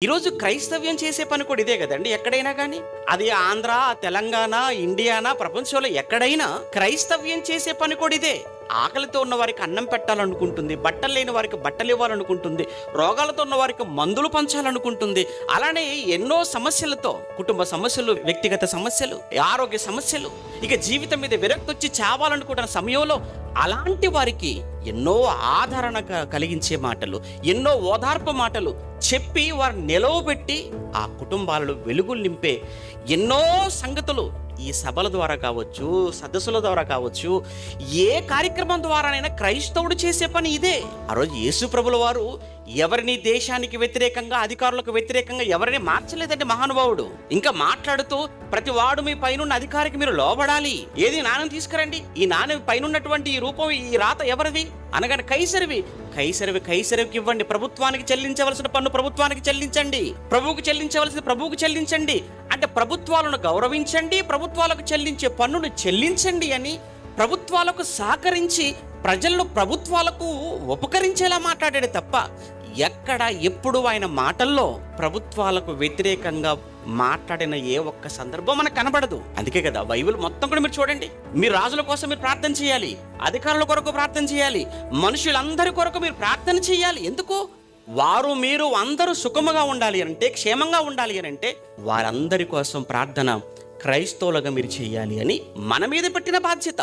ఈరోజు క్రైస్తవ్యం చేసే పని కూడా ఇదే కదండి. ఎక్కడైనా కానీ అది ఆంధ్ర, తెలంగాణ, ఇండియానా, ప్రపంచంలో ఎక్కడైనా క్రైస్తవ్యం చేసే పని కూడా ఇదే. ఆకలితో ఉన్న వారికి అన్నం పెట్టాలనుకుంటుంది, బట్టలు లేని వారికి బట్టలు ఇవ్వాలనుకుంటుంది, రోగాలతో ఉన్న వారికి మందులు పంచాలనుకుంటుంది. అలానే ఎన్నో సమస్యలతో, కుటుంబ సమస్యలు, వ్యక్తిగత సమస్యలు, ఆరోగ్య సమస్యలు, ఇక జీవితం మీద విరక్తి వచ్చి చావాలనుకుంటున్న సమయంలో అలాంటి వారికి ఎన్నో ఆదరణ కలిగించే మాటలు, ఎన్నో ఓదార్పు మాటలు చెప్పి వారిని నిలవబెట్టి ఆ కుటుంబాలలో వెలుగులు నింపే ఎన్నో సంగతులు ఈ సభల ద్వారా కావచ్చు, సదస్సుల ద్వారా కావచ్చు, ఏ కార్యక్రమం ద్వారానైనా క్రైస్తవుడు చేసే పని ఇదే. ఆ రోజు యేసు ప్రభుల వారు ఎవరిని దేశానికి వ్యతిరేకంగా, అధికారులకు వ్యతిరేకంగా ఎవరిని మార్చలేదండి మహానుభావుడు. ఇంకా మాట్లాడుతూ ప్రతి వాడు మీ పైనున్న అధికారికి మీరు లోబడాలి. ఏది నాణ్యం తీసుకురండి, ఈ నాణ్యం పైనున్నటువంటి ఈ రూపం, ఈ రాత ఎవరిది అనగానే కైసరివి. కైసరికి ఇవ్వండి, ప్రభుత్వానికి చెల్లించవలసిన పన్ను ప్రభుత్వానికి చెల్లించండి, ప్రభువుకు చెల్లించవలసిన ప్రభువుకు చెల్లించండి. అంటే ప్రభుత్వాలను గౌరవించండి, ప్రభుత్వాలకు చెల్లించే పన్నును చెల్లించండి అని ప్రభుత్వాలకు సహకరించి ప్రజలను ప్రభుత్వాలకు ఉపకరించేలా మాట్లాడాడు తప్ప ఎక్కడ ఎప్పుడు ఆయన మాటల్లో ప్రభుత్వాలకు వ్యతిరేకంగా మాట్లాడిన ఏ ఒక్క సందర్భం మనకు కనబడదు. అందుకే కదా బైబిల్ మొత్తం కూడా మీరు చూడండి, మీ రాజుల కోసం మీరు ప్రార్థన చేయాలి, అధికారుల కొరకు ప్రార్థన చేయాలి, మనుషులందరి కొరకు మీరు ప్రార్థన చేయాలి. ఎందుకు? వారు మీరు అందరూ సుఖముగా ఉండాలి అంటే, క్షేమంగా ఉండాలి అని అంటే వారందరి కోసం ప్రార్థన క్రైస్తవులుగా మీరు చేయాలి అని మన మీద పెట్టిన బాధ్యత.